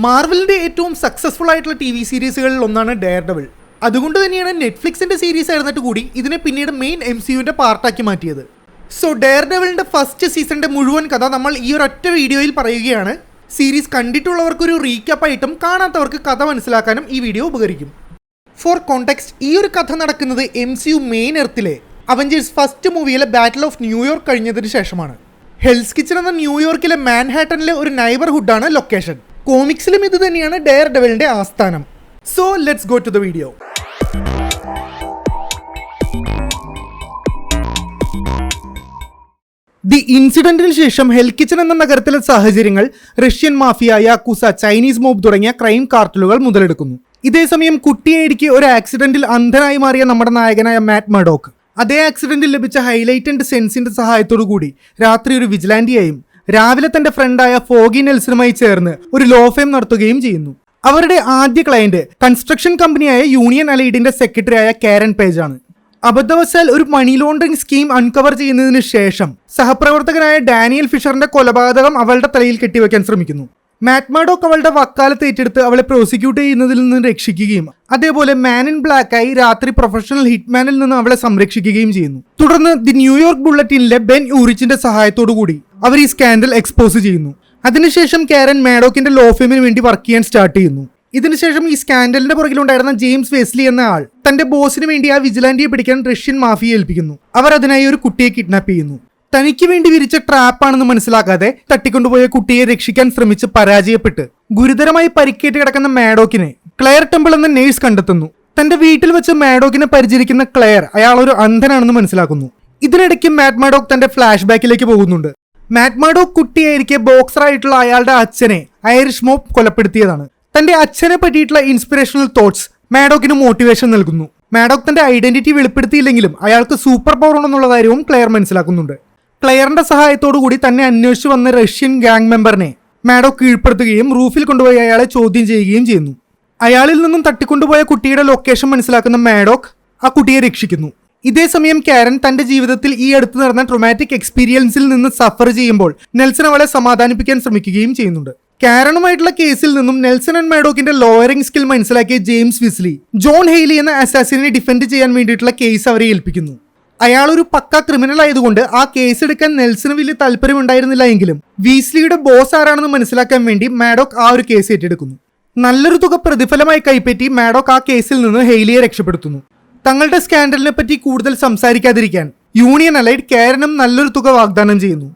മാർവലിന്റെ ഏറ്റവും സക്സസ്ഫുൾ ആയിട്ടുള്ള TV സീരീസുകളിൽ ഒന്നാണ് ഡെയർഡെവിൾ. അതുകൊണ്ട് തന്നെയാണ് നെറ്റ്ഫ്ലിക്സിന്റെ സീരീസ് ആയിരുന്നിട്ട് കൂടി ഇതിനെ പിന്നീട് മെയിൻ MCUവിന്റെ പാർട്ടാക്കി മാറ്റിയത്. സോ ഡെയർഡെവിളിന്റെ ഫസ്റ്റ് സീസണിന്റെ മുഴുവൻ കഥ നമ്മൾ ഈ ഒരൊറ്റ വീഡിയോയിൽ പറയുകയാണ്. സീരീസ് കണ്ടിട്ടുള്ളവർക്കൊരു റീക്യാപ്പായിട്ടും കാണാത്തവർക്ക് കഥ മനസ്സിലാക്കാനും ഈ വീഡിയോ ഉപകരിക്കും. ഫോർ കോണ്ടെക്സ്റ്റ്, ഈ ഒരു കഥ നടക്കുന്നത് MCU മെയിൻ എർത്തിലെ അവഞ്ചേഴ്സ് ഫസ്റ്റ് മൂവിയിലെ ബാറ്റിൽ ഓഫ് ന്യൂയോർക്ക് കഴിഞ്ഞതിന് ശേഷമാണ്. ഹെൽസ് കിച്ചൺ എന്ന ന്യൂയോർക്കിലെ മാൻഹാട്ടനിലെ ഒരു നൈബർഹുഡാണ് ലൊക്കേഷൻ. കോമിക്സിലും ഇത് തന്നെയാണ് ഡെയർഡെവിളിന്റെ ആസ്ഥാനം. So let's go to the video. The ഇൻസിഡന്റിന് ശേഷം ഹെൽ കിച്ചൺ എന്ന നഗരത്തിലെ സാഹചര്യങ്ങൾ Russian mafia, Yakuza, Chinese mob തുടങ്ങിയ ക്രൈം കാർട്ടലുകൾ മുതലെടുക്കുന്നു. ഇതേസമയം കുട്ടിയെ ഇടുക്കി ഒരു ആക്സിഡന്റിൽ അന്ധനായി മാറിയ നമ്മുടെ നായകനായ മാറ്റ് മർഡോക്ക് അതേ ആക്സിഡന്റിൽ ലഭിച്ച ഹൈലൈറ്റഡ് സെൻസിന്റെ സഹായത്തോടു കൂടി രാത്രി ഒരു വിജിലാൻഡിയായും രാവിലെ തന്റെ ഫ്രണ്ടായ ഫോഗി നെൽസണുമായി ചേർന്ന് ഒരു ലോ ഫേം നടത്തുകയും ചെയ്യുന്നു. അവരുടെ ആദ്യ ക്ലയന്റ് കൺസ്ട്രക്ഷൻ കമ്പനിയായ യൂണിയൻ അലൈഡിന്റെ സെക്രട്ടറിയായ കാരൻ പേജ് ആണ്. അബദ്ധവശാൽ ഒരു മണി ലോണ്ടറിംഗ് സ്കീം അൺകവർ ചെയ്യുന്നതിന് ശേഷം സഹപ്രവർത്തകനായ ഡാനിയൽ ഫിഷറിന്റെ കൊലപാതകം അവളുടെ തലയിൽ കെട്ടിവെക്കാൻ ശ്രമിക്കുന്നു. മാറ്റ് മർഡോക്ക് അവളുടെ വക്കാലത്ത് ഏറ്റെടുത്ത് അവളെ പ്രോസിക്യൂട്ട് ചെയ്യുന്നതിൽ നിന്ന് രക്ഷിക്കുകയും അതേപോലെ മാൻ ഇൻ ബ്ലാക്കായി രാത്രി പ്രൊഫഷണൽ ഹിറ്റ്മാനിൽ നിന്ന് അവളെ സംരക്ഷിക്കുകയും ചെയ്യുന്നു. തുടർന്ന് ദി ന്യൂയോർക്ക് ബുള്ളറ്റിനിലെ ബെൻ ഊറിച്ചിന്റെ സഹായത്തോടു കൂടി അവർ ഈ സ്കാൻഡൽ എക്സ്പോസ് ചെയ്യുന്നു. അതിനുശേഷം കാരൻ മാഡോക്കിന്റെ ലോ ഫേമിന് വേണ്ടി വർക്ക് ചെയ്യാൻ സ്റ്റാർട്ട് ചെയ്യുന്നു. ഇതിനുശേഷം ഈ സ്കാൻഡലിന്റെ പുറകിലുണ്ടായിരുന്ന ജെയിംസ് വെസ്ലി എന്ന ആൾ തന്റെ ബോസിന് വേണ്ടി ആ വിജിലാൻഡിയെ പിടിക്കാൻ റഷ്യൻ മാഫിയെ ഏൽപ്പിക്കുന്നു. അവർ അതിനായി ഒരു കുട്ടിയെ കിഡ്നാപ്പ് ചെയ്യുന്നു. തനിക്ക് വേണ്ടി വിരിച്ച ട്രാപ്പാണെന്ന് മനസ്സിലാക്കാതെ തട്ടിക്കൊണ്ടുപോയ കുട്ടിയെ രക്ഷിക്കാൻ ശ്രമിച്ച് പരാജയപ്പെട്ട് ഗുരുതരമായി പരിക്കേറ്റ് കിടക്കുന്ന മാഡോക്കിനെ ക്ലെയർ ടെമ്പിൾ എന്ന നേഴ്സ് കണ്ടെത്തുന്നു. തന്റെ വീട്ടിൽ വെച്ച് മാഡോക്കിനെ പരിചരിക്കുന്ന ക്ലെയർ അയാൾ ഒരു അന്ധനാണെന്ന് മനസ്സിലാക്കുന്നു. ഇതിനിടയ്ക്ക് മാറ്റ് മർഡോക്ക് തന്റെ ഫ്ലാഷ് ബാക്കിലേക്ക് പോകുന്നുണ്ട്. മാറ്റ് മർഡോക്ക് കുട്ടിയായിരിക്കെ ബോക്സറായിട്ടുള്ള അയാളുടെ അച്ഛനെ ഐറിഷ് മോബ് കൊലപ്പെടുത്തിയതാണ്. തന്റെ അച്ഛനെ പറ്റിയിട്ടുള്ള ഇൻസ്പിറേഷണൽ തോട്ട്സ് മാഡോക്കിന് മോട്ടിവേഷൻ നൽകുന്നു. മാഡോക്ക് തന്റെ ഐഡന്റിറ്റി വെളിപ്പെടുത്തിയില്ലെങ്കിലും അയാൾക്ക് സൂപ്പർ പവർ ഉണ്ടെന്നുള്ള കാര്യവും ക്ലെയർ മനസ്സിലാക്കുന്നുണ്ട്. ക്ലെയറിന്റെ സഹായത്തോടു കൂടി തന്നെ അന്വേഷിച്ചു വന്ന റഷ്യൻ ഗാങ് മെമ്പറിനെ മാഡോക്ക് കീഴ്പ്പെടുത്തുകയും റൂഫിൽ കൊണ്ടുപോയി അയാളെ ചോദ്യം ചെയ്യുകയും ചെയ്യുന്നു. അയാളിൽ നിന്നും തട്ടിക്കൊണ്ടുപോയ കുട്ടിയുടെ ലൊക്കേഷൻ മനസ്സിലാക്കുന്ന മാഡോക്ക് ആ കുട്ടിയെ രക്ഷിക്കുന്നു. ഇതേസമയം കാരൻ തന്റെ ജീവിതത്തിൽ ഈ അടുത്ത് നടന്ന ട്രോമാറ്റിക് എക്സ്പീരിയൻസിൽ നിന്ന് സഫർ ചെയ്യുമ്പോൾ നെൽസൺ അവളെ സമാധാനിപ്പിക്കാൻ ശ്രമിക്കുകയും ചെയ്യുന്നുണ്ട്. കാരണമായിട്ടുള്ള കേസിൽ നിന്നും നെൽസൺ ആൻഡ് മാഡോക്കിന്റെ ലോയറിംഗ് സ്കിൽ മനസ്സിലാക്കിയ ജെയിംസ് വിസ്ലി ജോൺ ഹെയ്ലി എന്ന അസാസിനെ ഡിഫെൻഡ് ചെയ്യാൻ വേണ്ടിയിട്ടുള്ള കേസ് അവരെ ഏൽപ്പിക്കുന്നു. അയാൾ ഒരു പക്ക ക്രിമിനൽ ആയതുകൊണ്ട് ആ കേസ് എടുക്കാൻ നെൽസന് വലിയ താല്പര്യമുണ്ടായിരുന്നില്ല എങ്കിലും വീസ്ലിയുടെ ബോസ് ആരാണെന്ന് മനസ്സിലാക്കാൻ വേണ്ടി മാഡോക്ക് ആ ഒരു കേസ് ഏറ്റെടുക്കുന്നു. നല്ലൊരു തുക പ്രതിഫലമായി കൈപ്പറ്റി മാഡോക്ക് ആ കേസിൽ നിന്ന് ഹെയ്ലിയെ രക്ഷപ്പെടുത്തുന്നു. തങ്ങളുടെ സ്കാൻഡലിനെ പറ്റി കൂടുതൽ സംസാരിക്കാതിരിക്കാൻ യൂണിയൻ അലൈഡ് കാരനും നല്ലൊരു തുക വാഗ്ദാനം ചെയ്യുന്നു.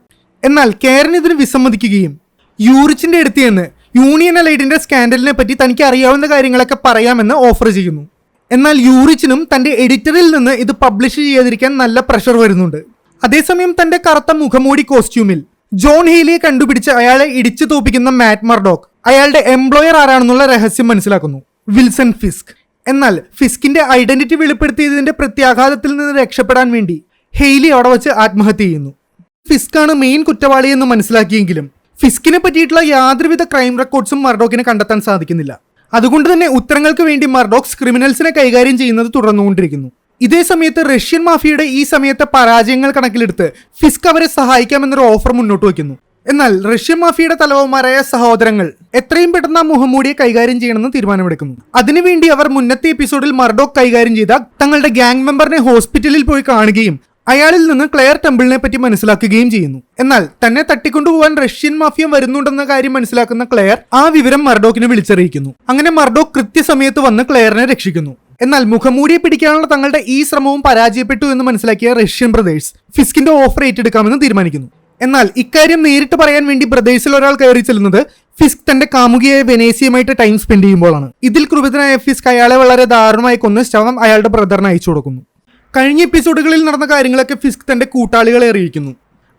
എന്നാൽ കാരൻ ഇതിന് വിസമ്മതിക്കുകയും യൂറിച്ചിന്റെ അടുത്ത് നിന്ന് യൂണിയൻ അലൈഡിന്റെ സ്കാൻഡലിനെ പറ്റി തനിക്ക് അറിയാവുന്ന കാര്യങ്ങളൊക്കെ പറയാമെന്ന് ഓഫർ ചെയ്യുന്നു. എന്നാൽ യൂറിച്ചിനും തന്റെ എഡിറ്ററിൽ നിന്ന് ഇത് പബ്ലിഷ് ചെയ്യാതിരിക്കാൻ നല്ല പ്രഷർ വരുന്നുണ്ട്. അതേസമയം തന്റെ കറുത്ത മുഖമൂടി കോസ്റ്റ്യൂമിൽ ജോൺ ഹെയ്ലിയെ കണ്ടുപിടിച്ച് അയാളെ ഇടിച്ചു തോപ്പിക്കുന്ന മാറ്റ് മർഡോക്ക് അയാളുടെ എംപ്ലോയർ ആരാണെന്നുള്ള രഹസ്യം മനസ്സിലാക്കുന്നു, വിൽസൺ ഫിസ്ക്. എന്നാൽ ഫിസ്കിന്റെ ഐഡന്റിറ്റി വെളിപ്പെടുത്തിയതിന്റെ പ്രത്യാഘാതത്തിൽ നിന്ന് രക്ഷപ്പെടാൻ വേണ്ടി ഹെയ്ലി അവിടെ വെച്ച് ആത്മഹത്യ ചെയ്യുന്നു. ഫിസ്കാണ് മെയിൻ കുറ്റവാളിയെന്ന് മനസ്സിലാക്കിയെങ്കിലും ഫിസ്കിനെ പറ്റിയിട്ടുള്ള യാതൊരുവിധ ക്രൈം റെക്കോർഡ്സും മർഡോക്കിനെ കണ്ടെത്താൻ സാധിക്കുന്നില്ല. അതുകൊണ്ട് തന്നെ ഉത്തരങ്ങൾക്ക് വേണ്ടി മർഡോക്സ് ക്രിമിനൽസിനെ കൈകാര്യം ചെയ്യുന്നത് തുടർന്നുകൊണ്ടിരിക്കുന്നു. ഇതേ സമയത്ത് റഷ്യൻ മാഫിയയുടെ ഈ സമയത്തെ പരാജയങ്ങൾ കണക്കിലെടുത്ത് ഫിസ്ക് അവരെ സഹായിക്കാമെന്നൊരു ഓഫർ മുന്നോട്ട് വയ്ക്കുന്നു. എന്നാൽ റഷ്യൻ മാഫിയയുടെ തലവന്മാരായ സഹോദരങ്ങൾ എത്രയും പെട്ടെന്ന് ആ മുഹമ്മൂടിയെ കൈകാര്യം ചെയ്യണമെന്ന് തീരുമാനമെടുക്കുന്നു. അതിനുവേണ്ടി അവർ മുന്നത്തെ എപ്പിസോഡിൽ മർഡോക്ക് കൈകാര്യം ചെയ്ത തങ്ങളുടെ ഗാങ് മെമ്പറിനെ ഹോസ്പിറ്റലിൽ പോയി കാണുകയും അയാളിൽ നിന്ന് ക്ലെയർ ടെമ്പിളിനെ പറ്റി മനസ്സിലാക്കുകയും ചെയ്യുന്നു. എന്നാൽ തന്നെ തട്ടിക്കൊണ്ടുപോകാൻ റഷ്യൻ മാഫിയ വരുന്നുണ്ടെന്ന കാര്യം മനസ്സിലാക്കുന്ന ക്ലെയർ ആ വിവരം മർഡോക്കിനെ വിളിച്ചറിയിക്കുന്നു. അങ്ങനെ മർഡോക്ക് കൃത്യസമയത്ത് വന്ന് ക്ലെയറിനെ രക്ഷിക്കുന്നു. എന്നാൽ മുഖമൂടിയെ പിടിക്കാനുള്ള തങ്ങളുടെ ഈ ശ്രമവും പരാജയപ്പെട്ടു എന്ന് മനസ്സിലാക്കിയ റഷ്യൻ ബ്രദേഴ്സ് ഫിസ്കിന്റെ ഓഫർ ഏറ്റെടുക്കാമെന്ന് തീരുമാനിക്കുന്നു. എന്നാൽ ഇക്കാര്യം നേരിട്ട് പറയാൻ വേണ്ടി ബ്രദേഴ്സിൽ ഒരാൾ കയറി ചെല്ലുന്നത് ഫിസ്ക് തന്റെ കാമുകിയായ വെനേസിയുമായിട്ട് ടൈം സ്പെൻഡ് ചെയ്യുമ്പോഴാണ്. ഇതിൽ ക്രുപിതനായ ഫിസ്ക് അയാളെ വളരെ ദാരുണമായി കൊന്ന് ശവം അയാളുടെ ബ്രദറിന് അയച്ചു കൊടുക്കുന്നു. കഴിഞ്ഞ എപ്പിസോഡുകളിൽ നടന്ന കാര്യങ്ങളൊക്കെ ഫിസ്ക് തന്റെ കൂട്ടാളികളെ അറിയിക്കുന്നു.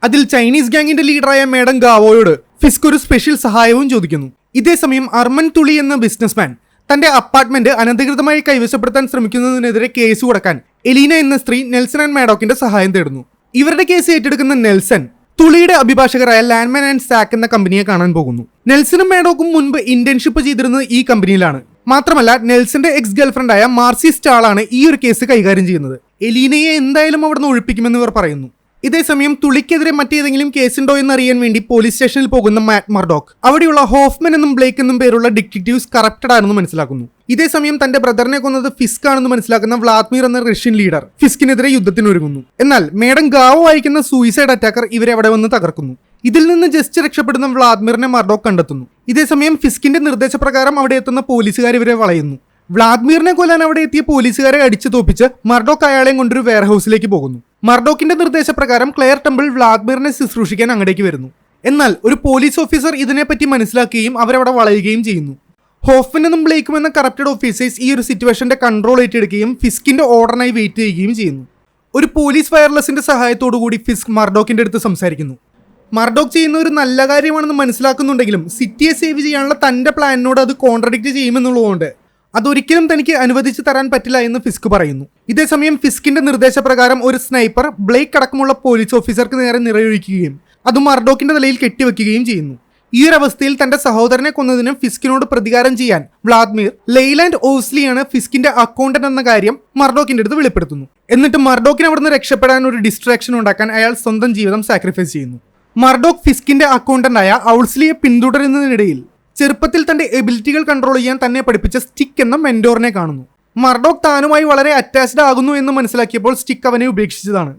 അതിൽ ചൈനീസ് ഗാങ്ങിന്റെ ലീഡറായ മേഡം ഗാവോയോട് ഫിസ്ക് ഒരു സ്പെഷ്യൽ സഹായവും ചോദിക്കുന്നു. ഇതേസമയം അർമൻ തുളി എന്ന ബിസിനസ്മാൻ തന്റെ അപ്പാർട്ട്മെന്റ് അനധികൃതമായി കൈവശപ്പെടുത്താൻ ശ്രമിക്കുന്നതിനെതിരെ കേസ് കൊടുക്കാൻ എലീന എന്ന സ്ത്രീ നെൽസൺ ആൻഡ് മാഡോക്കിന്റെ സഹായം തേടുന്നു. ഇവരുടെ കേസ് ഏറ്റെടുക്കുന്ന നെൽസൺ തുളിയുടെ അഭിഭാഷകരായ ലാൻഡ്മാൻ ആൻഡ് സാക്ക് എന്ന കമ്പനിയെ കാണാൻ പോകുന്നു. നെൽസണും മാഡോക്കും മുൻപ് ഇന്റേൺഷിപ്പ് ചെയ്തിരുന്നത് ഈ കമ്പനിയിലാണ്. മാത്രമല്ല നെൽസന്റെ എക്സ് ഗേൾഫ്രണ്ട് ആയ മാർസി സ്റ്റാളാണ് ഈ ഒരു കേസ് കൈകാര്യം ചെയ്യുന്നത്. എലീനയെ എന്തായാലും അവിടുന്ന് ഒഴിപ്പിക്കുമെന്ന് ഇവർ പറയുന്നു. ഇതേസമയം തുളിക്കെതിരെ മറ്റേതെങ്കിലും കേസുണ്ടോ എന്നറിയാൻ വേണ്ടി പോലീസ് സ്റ്റേഷനിൽ പോകുന്ന മാറ്റ് മർഡോക്ക് അവിടെയുള്ള ഹോഫ്മൻ എന്നും ബ്ലേക്ക് എന്നും പേരുള്ള ഡിറ്റക്റ്റീവ്സ് കറപ്റ്റഡ് ആണെന്ന് മനസ്സിലാക്കുന്നു. ഇതേസമയം തന്റെ ബ്രദറിനെ കൊന്നത് ഫിസ്ക് ആണെന്ന് മനസ്സിലാക്കുന്ന വ്ളാദിമിർ എന്ന റഷ്യൻ ലീഡർ ഫിസ്കിനെതിരെ യുദ്ധത്തിനൊരുങ്ങുന്നു. എന്നാൽ മേഡം ഗാവോ അയക്കുന്ന സൂയിസൈഡ് അറ്റാക്കർ ഇവരെ അവിടെ വന്ന് തകർക്കുന്നു. ഇതിൽ നിന്ന് ജസ്റ്റ് രക്ഷപ്പെടുന്ന വ്ളാദിമിറിനെ മർഡോക്ക് കണ്ടെത്തുന്നു. ഇതേസമയം ഫിസ്കിന്റെ നിർദ്ദേശപ്രകാരം അവിടെ എത്തുന്ന പോലീസുകാർ ഇവരെ വളയുന്നു. വ്ളാദിമിറിനെ കൊല്ലാൻ അവിടെ എത്തിയ പോലീസുകാരെ അടിച്ചു തോപ്പിച്ച് മർഡോക്ക് അയാളെയും കൊണ്ടൊരു വെയർഹൌസിലേക്ക് പോകുന്നു. മർഡോക്കിന്റെ നിർദ്ദേശപ്രകാരം ക്ലെയർ ടെമ്പിൾ വ്ളാദിമിറിനെ ശുശ്രൂഷിക്കാൻ അങ്ങടേക്ക് വരുന്നു. എന്നാൽ ഒരു പോലീസ് ഓഫീസർ ഇതിനെപ്പറ്റി മനസ്സിലാക്കുകയും അവരവിടെ വളയുകയും ചെയ്യുന്നു. ഹോഫ്മൻ എന്നും ബ്ലേക്കും എന്ന കറപ്റ്റഡ് ഓഫീസേഴ്സ് ഈ ഒരു സിറ്റുവേഷന്റെ കൺട്രോൾ ഏറ്റെടുക്കുകയും ഫിസ്കിന്റെ ഓർഡറിനായി വെയിറ്റ് ചെയ്യുകയും ചെയ്യുന്നു. ഒരു പോലീസ് വയർലെസിന്റെ സഹായത്തോടു കൂടി ഫിസ്ക് മർഡോക്കിന്റെ അടുത്ത് സംസാരിക്കുന്നു. മർഡോക്ക് ചെയ്യുന്ന ഒരു നല്ല കാര്യമാണെന്ന് മനസ്സിലാക്കുന്നുണ്ടെങ്കിലും സിറ്റിയെ സേവ് ചെയ്യാനുള്ള തന്റെ പ്ലാനിനോട് അത് കോൺട്രഡിക്റ്റ് ചെയ്യുമെന്നുള്ളതുകൊണ്ട് അതൊരിക്കലും തനിക്ക് അനുവദിച്ചു തരാൻ പറ്റില്ല എന്ന് ഫിസ്ക് പറയുന്നു. ഇതേസമയം ഫിസ്കിന്റെ നിർദ്ദേശപ്രകാരം ഒരു സ്നൈപ്പർ ബ്ലേക്ക് അടക്കമുള്ള പോലീസ് ഓഫീസർക്ക് നേരെ നിറയൊഴിക്കുകയും അത് മർഡോക്കിന്റെ തലയിൽ കെട്ടിവെക്കുകയും ചെയ്യുന്നു. ഈ ഒരു അവസ്ഥയിൽ തന്റെ സഹോദരനെ കൊന്നതിന് ഫിസ്കിനോട് പ്രതികാരം ചെയ്യാൻ വ്ളാദിമിർ ലെയ്ലാൻഡ് ഓസ്ലിയാണ് ഫിസ്കിന്റെ അക്കൗണ്ടന്റ് എന്ന കാര്യം മർഡോക്കിന്റെ അടുത്ത് വെളിപ്പെടുത്തുന്നു. എന്നിട്ട് മർഡോക്കിന് അവിടുന്ന് രക്ഷപ്പെടാൻ ഒരു ഡിസ്ട്രാക്ഷൻ ഉണ്ടാക്കാൻ അയാൾ സ്വന്തം ജീവിതം സാക്രിഫൈസ് ചെയ്യുന്നു. മർഡോക്ക് ഫിസ്കിന്റെ അക്കൗണ്ടന്റായ ഔൾസ്ലിയെ പിന്തുടരുന്നതിനിടയിൽ ചെറുപ്പത്തിൽ തന്റെ എബിലിറ്റികൾ കൺട്രോൾ ചെയ്യാൻ തന്നെ പഠിപ്പിച്ച സ്റ്റിക്ക് എന്ന മെന്റോറിനെ കാണുന്നു. മർഡോക്ക് താനുമായി വളരെ അറ്റാച്ച്ഡ് ആകുന്നു എന്ന് മനസ്സിലാക്കിയപ്പോൾ സ്റ്റിക്ക് അവനെ ഉപേക്ഷിച്ചതാണ്.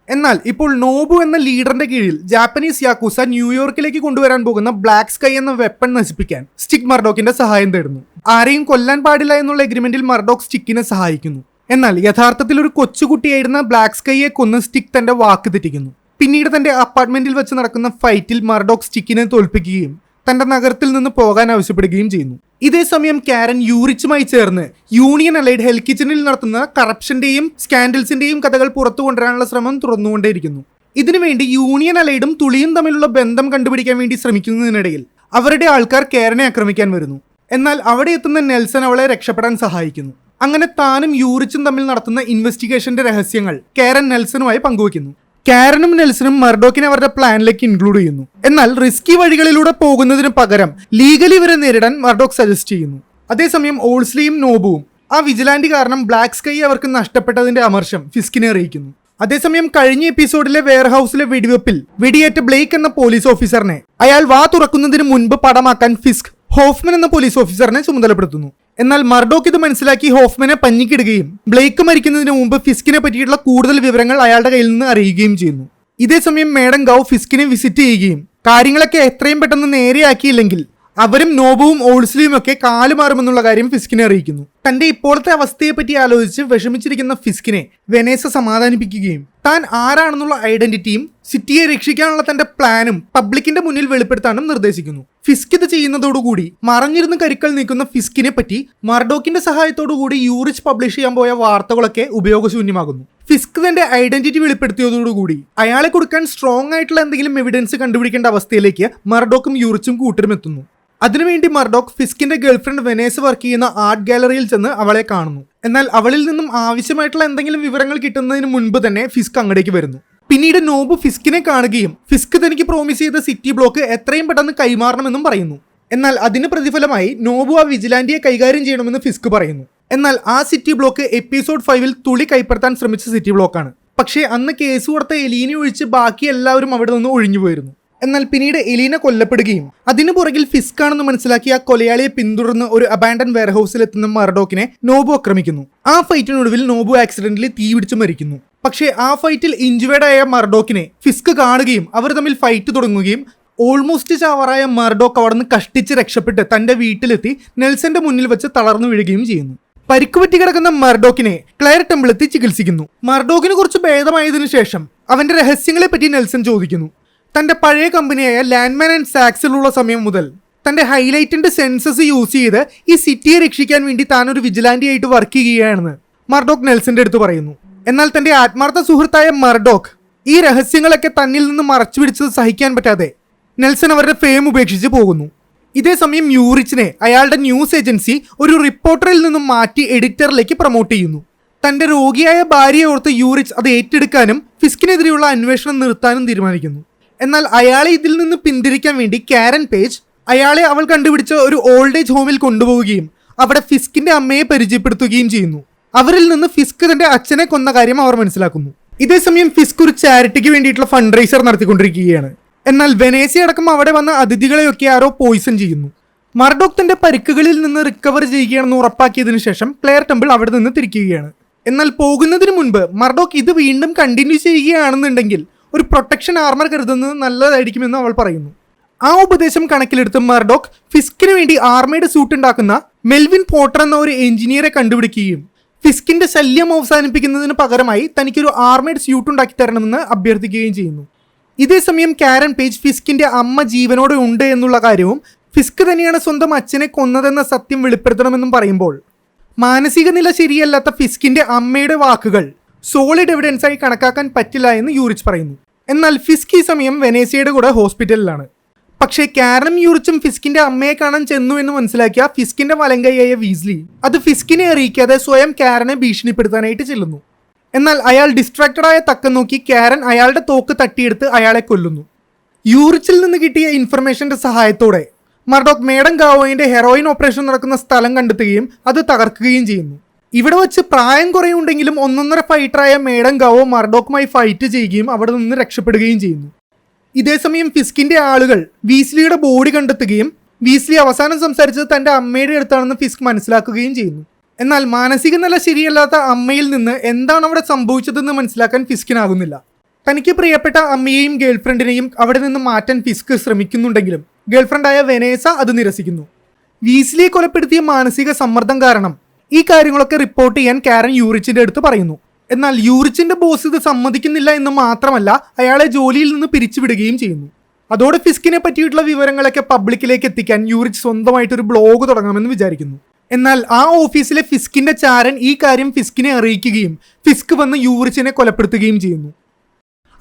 എന്നാൽ ഇപ്പോൾ നോബു എന്ന ലീഡറിന്റെ കീഴിൽ ജാപ്പനീസ് യാക്കൂസ ന്യൂയോർക്കിലേക്ക് കൊണ്ടുവരാൻ പോകുന്ന ബ്ലാക്ക് സ്കൈ എന്ന വെപ്പൺ നശിപ്പിക്കാൻ സ്റ്റിക്ക് മർഡോക്കിന്റെ സഹായം തേടുന്നു. ആരെയും കൊല്ലാൻ പാടില്ല എന്നുള്ള എഗ്രിമെന്റിൽ മർഡോക്ക് സ്റ്റിക്കിനെ സഹായിക്കുന്നു. എന്നാൽ യഥാർത്ഥത്തിൽ ഒരു കൊച്ചുകുട്ടിയായിരുന്ന ബ്ലാക്ക് സ്കൈയെ കൊന്ന് സ്റ്റിക്ക് തന്റെ വാക്ക് തെറ്റിക്കുന്നു. പിന്നീട് തന്റെ അപ്പാർട്ട്മെന്റിൽ വെച്ച് നടക്കുന്ന ഫൈറ്റിൽ മർഡോക്ക് സ്റ്റിക്കിനെ തോൽപ്പിക്കുകയും തന്റെ നഗരത്തിൽ നിന്ന് പോകാൻ ആവശ്യപ്പെടുകയും ചെയ്യുന്നു. ഇതേസമയം കാരൻ യൂറിച്ചുമായി ചേർന്ന് യൂണിയൻ അലൈഡ് ഹെൽ കിച്ചണിൽ നടത്തുന്ന കറപ്ഷന്റെയും സ്കാൻഡൽസിന്റെയും കഥകൾ പുറത്തു കൊണ്ടുവരാനുള്ള ശ്രമം തുറന്നുകൊണ്ടേയിരിക്കുന്നു. ഇതിനുവേണ്ടി യൂണിയൻ അലൈഡും തുളിയും തമ്മിലുള്ള ബന്ധം കണ്ടുപിടിക്കാൻ വേണ്ടി ശ്രമിക്കുന്നതിനിടയിൽ അവരുടെ ആൾക്കാർ കാരനെ ആക്രമിക്കാൻ വരുന്നു. എന്നാൽ അവിടെ എത്തുന്ന നെൽസൺ അവളെ രക്ഷപ്പെടാൻ സഹായിക്കുന്നു. അങ്ങനെ താനും യൂറിച്ചും തമ്മിൽ നടത്തുന്ന ഇൻവെസ്റ്റിഗേഷന്റെ രഹസ്യങ്ങൾ കാരൻ നെൽസണുമായി പങ്കുവയ്ക്കുന്നു. കാരനും നെൽസണും മർഡോക്കിനെ അവരുടെ പ്ലാനിലേക്ക് ഇൻക്ലൂഡ് ചെയ്യുന്നു. എന്നാൽ റിസ്കി വഴികളിലൂടെ പോകുന്നതിന് പകരം ലീഗലി ഇവരെ നേരിടാൻ മർഡോക്ക് സജസ്റ്റ് ചെയ്യുന്നു. അതേസമയം ഓൾസ്ലിയും നോബുവും ആ വിജിലാൻഡി കാരണം ബ്ലാക്ക് സ്കൈ അവർക്ക് നഷ്ടപ്പെട്ടതിന്റെ അമർഷം ഫിസ്കിനെ അറിയിക്കുന്നു. അതേസമയം കഴിഞ്ഞ എപ്പിസോഡിലെ വെയർഹൌസിലെ വെടിവെപ്പിൽ വെടിയേറ്റ ബ്ലേക്ക് എന്ന പോലീസ് ഓഫീസറിനെ അയാൾ വാ തുറക്കുന്നതിന് മുൻപ് പടമാക്കാൻ ഫിസ്ക് ഹോഫ്മൻ എന്ന പോലീസ് ഓഫീസറിനെ ചുമതലപ്പെടുത്തുന്നു. എന്നാൽ മർഡോക്ക് ഇത് മനസ്സിലാക്കി ഹോഫ്മനെ പഞ്ഞിക്കിടുകയും ബ്ലേക്ക് മരിക്കുന്നതിന് മുമ്പ് ഫിസ്കിനെ പറ്റിയിട്ടുള്ള കൂടുതൽ വിവരങ്ങൾ അയാളുടെ കയ്യിൽ നിന്ന് അറിയുകയും ചെയ്യുന്നു. ഇതേസമയം മേഡം ഗൗ ഫിസ്കിനെ വിസിറ്റ് ചെയ്യുകയും കാര്യങ്ങളൊക്കെ എത്രയും പെട്ടെന്ന് നേരെയാക്കിയില്ലെങ്കിൽ അവരും നോബുവും ഓൾസ്ലിയും ഒക്കെ കാലുമാറുമെന്നുള്ള കാര്യം ഫിസ്കിനെ അറിയിക്കുന്നു. തന്റെ ഇപ്പോഴത്തെ അവസ്ഥയെപ്പറ്റി ആലോചിച്ച് വിഷമിച്ചിരിക്കുന്ന ഫിസ്കിനെ വെനേസ സമാധാനിപ്പിക്കുകയും താൻ ആരാണെന്നുള്ള ഐഡന്റിറ്റിയും സിറ്റിയെ രക്ഷിക്കാനുള്ള തന്റെ പ്ലാനും പബ്ലിക്കിന്റെ മുന്നിൽ വെളിപ്പെടുത്താനും നിർദ്ദേശിക്കുന്നു. ഫിസ്ക് ഇത് ചെയ്യുന്നതോടുകൂടി മറഞ്ഞിരുന്ന് കരുക്കൾ നീക്കുന്ന ഫിസ്കിനെ പറ്റി മർഡോക്കിന്റെ സഹായത്തോടുകൂടി യൂറിച്ച് പബ്ലിഷ് ചെയ്യാൻ പോയ വാർത്തകളൊക്കെ ഉപയോഗശൂന്യമാകുന്നു. ഫിസ്ക് തന്റെ ഐഡന്റിറ്റി വെളിപ്പെടുത്തിയതോടുകൂടി അയാളെ കൊടുക്കാൻ സ്ട്രോങ് ആയിട്ടുള്ള എന്തെങ്കിലും എവിഡൻസ് കണ്ടുപിടിക്കേണ്ട അവസ്ഥയിലേക്ക് മർഡോക്കും യൂറിച്ചും കൂട്ടരും എത്തുന്നു. അതിനുവേണ്ടി മർഡോക്ക് ഫിസ്കിന്റെ ഗേൾഫ്രണ്ട് വെനേസ് വർക്ക് ചെയ്യുന്ന ആർട്ട് ഗാലറിയിൽ ചെന്ന് അവളെ കാണുന്നു. എന്നാൽ അവളിൽ നിന്നും ആവശ്യമായിട്ടുള്ള എന്തെങ്കിലും വിവരങ്ങൾ കിട്ടുന്നതിന് മുൻപ് തന്നെ ഫിസ്ക് അങ്ങടേക്ക് വരുന്നു. പിന്നീട് നോബു ഫിസ്കിനെ കാണുകയും ഫിസ്ക് തനിക്ക് പ്രോമിസ് ചെയ്ത സിറ്റി ബ്ലോക്ക് എത്രയും പെട്ടെന്ന് കൈമാറണമെന്നും പറയുന്നു. എന്നാൽ അതിന് പ്രതിഫലമായി നോബു ആ വിജിലാൻഡിയെ കൈകാര്യം ചെയ്യണമെന്ന് ഫിസ്ക് പറയുന്നു. എന്നാൽ ആ സിറ്റി ബ്ലോക്ക് എപ്പിസോഡ് 5 തുളി കൈപ്പറ്റാൻ ശ്രമിച്ച സിറ്റി ബ്ലോക്കാണ്. പക്ഷേ അന്ന് കേസ് കൊടുത്ത എലീനെ ഒഴിച്ച് ബാക്കി എല്ലാവരും അവിടെ നിന്ന് ഒഴിഞ്ഞുപോയിരുന്നു. എന്നാൽ പിന്നീട് എലീന കൊല്ലപ്പെടുകയും അതിനു പുറകിൽ ഫിസ്ക് ആണെന്ന് മനസ്സിലാക്കി ആ കൊലയാളിയെ പിന്തുടർന്ന് ഒരു അബാൻഡൻ വെയർഹൌസിൽ എത്തുന്ന മർഡോക്കിനെ നോബു ആക്രമിക്കുന്നു. ആ ഫൈറ്റിനൊടുവിൽ നോബു ആക്സിഡന്റിൽ തീ പിടിച്ച് മരിക്കുന്നു. പക്ഷേ ആ ഫൈറ്റിൽ ഇഞ്ചുവേർഡ് ആയ മർഡോക്കിനെ ഫിസ്ക് കാണുകയും അവർ തമ്മിൽ ഫൈറ്റ് തുടങ്ങുകയും ഓൾമോസ്റ്റ് ചാവറായ മർഡോക്ക് അവിടെ നിന്ന് കഷ്ടിച്ച് രക്ഷപ്പെട്ട് തന്റെ വീട്ടിലെത്തി നെൽസന്റെ മുന്നിൽ വെച്ച് തളർന്നു വീഴുകയും ചെയ്യുന്നു. പരിക്കുപറ്റി കിടക്കുന്ന മർഡോക്കിനെ ക്ലെയർ ടെമ്പിളെത്തി ചികിത്സിക്കുന്നു. മർഡോക്കിന് കുറച്ച് ഭേദമായതിനു ശേഷം അവന്റെ രഹസ്യങ്ങളെ പറ്റി നെൽസൺ ചോദിക്കുന്നു. തന്റെ പഴയ കമ്പനിയായ ലാൻഡ്മാൻ ആൻഡ് സാക്സിലുള്ള സമയം മുതൽ തന്റെ ഹൈലൈറ്റിന്റെ സെൻസസ് യൂസ് ചെയ്ത് ഈ സിറ്റിയെ രക്ഷിക്കാൻ വേണ്ടി താൻ ഒരു വിജിലാൻഡി ആയിട്ട് വർക്ക് ചെയ്യുകയാണെന്ന് മർഡോക്ക് നെൽസന്റെ അടുത്ത് പറയുന്നു. എന്നാൽ തന്റെ ആത്മാർത്ഥ സുഹൃത്തായ മർഡോക്ക് ഈ രഹസ്യങ്ങളൊക്കെ തന്നിൽ നിന്ന് മറച്ചു പിടിച്ചത് സഹിക്കാൻ പറ്റാതെ നെൽസൺ അവരുടെ ഫെയിം ഉപേക്ഷിച്ച് പോകുന്നു. ഇതേസമയം യൂറിച്ചിനെ അയാളുടെ ന്യൂസ് ഏജൻസി ഒരു റിപ്പോർട്ടറിൽ നിന്നും മാറ്റി എഡിറ്ററിലേക്ക് പ്രൊമോട്ട് ചെയ്യുന്നു. തന്റെ രോഗിയായ ഭാര്യയെ ഓർത്ത് യൂറിച്ച് അത് ഏറ്റെടുക്കാനും ഫിസ്കിനെതിരെയുള്ള അന്വേഷണം നിർത്താനും തീരുമാനിക്കുന്നു. എന്നാൽ അയാളെ ഇതിൽ നിന്ന് പിന്തിരിക്കാൻ വേണ്ടി കാരൻ പേജ് അയാളെ അവൾ കണ്ടുപിടിച്ച ഒരു ഓൾഡ് ഏജ് ഹോമിൽ കൊണ്ടുപോവുകയും അവിടെ ഫിസ്കിന്റെ അമ്മയെ പരിചയപ്പെടുത്തുകയും ചെയ്യുന്നു. അവരിൽ നിന്ന് ഫിസ്ക് തന്റെ അച്ഛനെ കൊന്ന കാര്യം അവർ മനസ്സിലാക്കുന്നു. ഇതേസമയം ഫിസ്ക് ഒരു ചാരിറ്റിക്ക് വേണ്ടിയിട്ടുള്ള ഫണ്ട് റൈസർ നടത്തിക്കൊണ്ടിരിക്കുകയാണ്. എന്നാൽ വെനേസ അടക്കം അവിടെ വന്ന അതിഥികളെയൊക്കെ ആരോ പോയിസൺ ചെയ്യുന്നു. മർഡോക്ക് തന്റെ പരിക്കുകളിൽ നിന്ന് റിക്കവർ ചെയ്യുകയാണെന്ന് ഉറപ്പാക്കിയതിനു ശേഷം ക്ലെയർ ടെമ്പിൾ അവിടെ നിന്ന് തിരിക്കുകയാണ്. എന്നാൽ പോകുന്നതിന് മുൻപ് മർഡോക്ക് ഇത് വീണ്ടും കണ്ടിന്യൂ ചെയ്യുകയാണെന്നുണ്ടെങ്കിൽ ഒരു പ്രൊട്ടക്ഷൻ ആർമർ കരുതുന്നത് നല്ലതായിരിക്കുമെന്ന് അവൾ പറയുന്നു. ആ ഉപദേശം കണക്കിലെടുത്ത് മർഡോക്ക് ഫിസ്കിന് വേണ്ടി ആർമേഡ് സൂട്ട് ഉണ്ടാക്കുന്ന മെൽവിൻ പോട്ടർ എന്ന ഒരു എഞ്ചിനീയറെ കണ്ടുപിടിക്കുകയും ഫിസ്കിന്റെ ശല്യം അവസാനിപ്പിക്കുന്നതിന് പകരമായി തനിക്കൊരു ആർമേഡ് സ്യൂട്ട് ഉണ്ടാക്കി തരണമെന്ന് അഭ്യർത്ഥിക്കുകയും ചെയ്യുന്നു. ഇതേസമയം കാരൻ പേജ് ഫിസ്കിന്റെ അമ്മ ജീവനോടെ ഉണ്ട് എന്നുള്ള കാര്യവും ഫിസ്ക് തന്നെയാണ് സ്വന്തം അച്ഛനെ കൊന്നതെന്ന സത്യം വെളിപ്പെടുത്തണമെന്നും പറയുമ്പോൾ മാനസിക നില ശരിയല്ലാത്ത ഫിസ്കിന്റെ അമ്മയുടെ വാക്കുകൾ സോളിഡ് എവിഡൻസ് ആയി കണക്കാക്കാൻ പറ്റില്ല എന്ന് യൂറിച്ച് പറയുന്നു. എന്നാൽ ഫിസ്ക് ഈ സമയം വെനേസയുടെ കൂടെ ഹോസ്പിറ്റലിലാണ്. പക്ഷേ കാരനും യൂറിച്ചും ഫിസ്കിന്റെ അമ്മയെ കാണാൻ ചെന്നു എന്ന് മനസ്സിലാക്കിയ ഫിസ്കിന്റെ വലങ്കയായ വീസ്ലി അത് ഫിസ്കിനെ അറിയിക്കാതെ സ്വയം കാരനെ ഭീഷണിപ്പെടുത്താനായിട്ട് ചെല്ലുന്നു. എന്നാൽ അയാൾ ഡിസ്ട്രാക്റ്റഡ് ആയ തക്കം നോക്കി കാരൻ അയാളുടെ തോക്ക് തട്ടിയെടുത്ത് അയാളെ കൊല്ലുന്നു. യൂറിച്ചിൽ നിന്ന് കിട്ടിയ ഇൻഫർമേഷന്റെ സഹായത്തോടെ മർഡോക്ക് മേഡം ഗാവോയിന്റെ ഹെറോയിൻ ഓപ്പറേഷൻ നടക്കുന്ന സ്ഥലം കണ്ടെത്തുകയും അത് തകർക്കുകയും ചെയ്യുന്നു. ഇവിടെ വെച്ച് പ്രായം കുറയുണ്ടെങ്കിലും ഒന്നൊന്നര ഫൈറ്ററായ മേഡം ഗാവോ മർഡോക്കുമായി ഫൈറ്റ് ചെയ്യുകയും അവിടെ നിന്ന് രക്ഷപ്പെടുകയും ചെയ്യുന്നു. ഇതേസമയം ഫിസ്കിന്റെ ആളുകൾ വീസ്ലിയുടെ ബോഡി കണ്ടെത്തുകയും വീസ്ലി അവസാനം സംസാരിച്ചത് തന്റെ അമ്മയുടെ അടുത്താണെന്ന് ഫിസ്ക് മനസ്സിലാക്കുകയും ചെയ്യുന്നു. എന്നാൽ മാനസിക നില ശരിയല്ലാത്ത അമ്മയിൽ നിന്ന് എന്താണ് അവിടെ സംഭവിച്ചതെന്ന് മനസ്സിലാക്കാൻ ഫിസ്കിനാകുന്നില്ല. തനിക്ക് പ്രിയപ്പെട്ട അമ്മയെയും ഗേൾഫ്രണ്ടിനെയും അവിടെ നിന്ന് മാറ്റാൻ ഫിസ്ക് ശ്രമിക്കുന്നുണ്ടെങ്കിലും ഗേൾഫ്രണ്ടായ വെനേസ അത് നിരസിക്കുന്നു. വീസ്ലിയെ കൊലപ്പെടുത്തിയ മാനസിക സമ്മർദ്ദം കാരണം ഈ കാര്യങ്ങളൊക്കെ റിപ്പോർട്ട് ചെയ്യാൻ കാരൻ യൂറിച്ചിന്റെ അടുത്ത് പറയുന്നു. എന്നാൽ യൂറിച്ചിന്റെ ബോസ് ഇത് സമ്മതിക്കുന്നില്ല എന്ന് മാത്രമല്ല അയാളെ ജോലിയിൽ നിന്ന് പിരിച്ചുവിടുകയും ചെയ്യുന്നു. അതോടെ ഫിസ്കിനെ പറ്റിയിട്ടുള്ള വിവരങ്ങളൊക്കെ പബ്ലിക്കിലേക്ക് എത്തിക്കാൻ യൂറിച്ച് സ്വന്തമായിട്ടൊരു ബ്ലോഗ് തുടങ്ങാമെന്ന് വിചാരിക്കുന്നു. എന്നാൽ ആ ഓഫീസിലെ ഫിസ്കിന്റെ ചാരൻ ഈ കാര്യം ഫിസ്കിനെ അറിയിക്കുകയും ഫിസ്ക് വന്ന് യൂറിച്ചിനെ കൊലപ്പെടുത്തുകയും ചെയ്യുന്നു.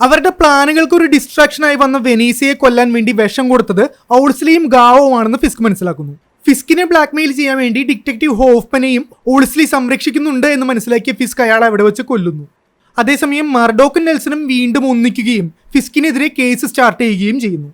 അവരുടെ പ്ലാനുകൾക്ക് ഒരു ഡിസ്ട്രാക്ഷനായി വന്ന വെനീസയെ കൊല്ലാൻ വേണ്ടി വിഷം കൊടുത്തത് ഓൾസ്ലിയും ഗാവോവാണെന്ന് ഫിസ്ക് മനസ്സിലാക്കുന്നു. ഫിസ്കിനെ ബ്ലാക്ക്മെയിൽ ചെയ്യാൻ വേണ്ടി ഡിറ്റക്റ്റീവ് ഹോഫ്മനെയും ഓൾസ്ലി സംരക്ഷിക്കുന്നുണ്ട് എന്ന് മനസ്സിലാക്കിയ ഫിസ്ക് അയാളെ അവിടെ വെച്ച് കൊല്ലുന്നു. അതേസമയം മർഡോക്കും നെൽസണും വീണ്ടും ഒന്നിക്കുകയും ഫിസ്കിനെതിരെ കേസ് സ്റ്റാർട്ട് ചെയ്യുകയും ചെയ്യുന്നു.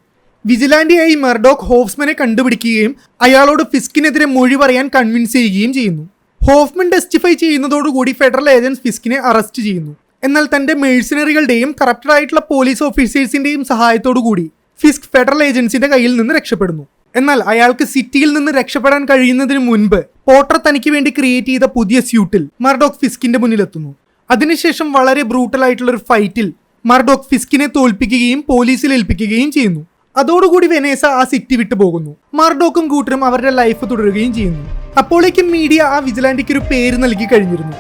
വിജിലാൻഡിയായി മർഡോക്ക് ഹോഫ്മനെ കണ്ടുപിടിക്കുകയും അയാളോട് ഫിസ്കിനെതിരെ മൊഴി പറയാൻ കൺവിൻസ് ചെയ്യുകയും ചെയ്യുന്നു. ഹോഫ്മൻ ടെസ്റ്റിഫൈ ചെയ്യുന്നതോടുകൂടി ഫെഡറൽ ഏജൻസ് ഫിസ്കിനെ അറസ്റ്റ് ചെയ്യുന്നു. എന്നാൽ തന്റെ മെഴ്സിനറികളുടെയും കറപ്റ്റഡ് ആയിട്ടുള്ള പോലീസ് ഓഫീസേഴ്സിന്റെയും സഹായത്തോടുകൂടി ഫിസ്ക് ഫെഡറൽ ഏജൻസിന്റെ കയ്യിൽ നിന്ന് രക്ഷപ്പെടുന്നു. എന്നാൽ അയാൾക്ക് സിറ്റിയിൽ നിന്ന് രക്ഷപ്പെടാൻ കഴിയുന്നതിന് മുൻപ് പോട്ടർ തനിക്ക് വേണ്ടി ക്രിയേറ്റ് ചെയ്ത പുതിയ സ്യൂട്ടിൽ മർഡോക്ക് ഫിസ്കിന്റെ മുന്നിലെത്തുന്നു. അതിനുശേഷം വളരെ ബ്രൂട്ടൽ ആയിട്ടുള്ള ഒരു ഫൈറ്റിൽ മർഡോക്ക് ഫിസ്കിനെ തോൽപ്പിക്കുകയും പോലീസിൽ ഏൽപ്പിക്കുകയും ചെയ്യുന്നു. അതോടുകൂടി വെനേസ ആ സിറ്റി വിട്ടു പോകുന്നു. മർഡോക്കും കൂട്ടരും അവരുടെ ലൈഫ് തുടരുകയും ചെയ്യുന്നു. അപ്പോഴേക്കും മീഡിയ ആ വിജിലാൻഡിക്ക് ഒരു പേര് നൽകി കഴിഞ്ഞിരുന്നു,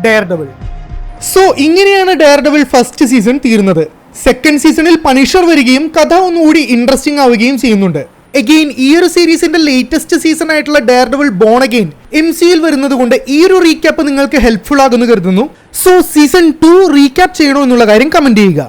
ഡെയർഡെവിൾ. സോ ഇങ്ങനെയാണ് ഡെയർഡെവിൾ ഫസ്റ്റ് സീസൺ തീർന്നത്. സെക്കൻഡ് സീസണിൽ പണിഷർ വരികയും കഥ ഒന്നുകൂടി ഇൻട്രസ്റ്റിംഗ് ആവുകയും ചെയ്യുന്നുണ്ട്. അഗെയിൻ ഈ ഒരു സീരീസിന്റെ ലേറ്റസ്റ്റ് സീസൺ ആയിട്ടുള്ള ഡെയർഡെവിൾ ബോൺ അഗെയിൻ MCUയിൽ വരുന്നത് കൊണ്ട് ഈ ഒരു റീക്യാപ്പ് നിങ്ങൾക്ക് ഹെൽപ്ഫുൾ ആകുമെന്ന് കരുതുന്നു. സോ സീസൺ 2 റീക്യാപ്പ് ചെയ്യണോ എന്നുള്ള കാര്യം കമന്റ് ചെയ്യുക.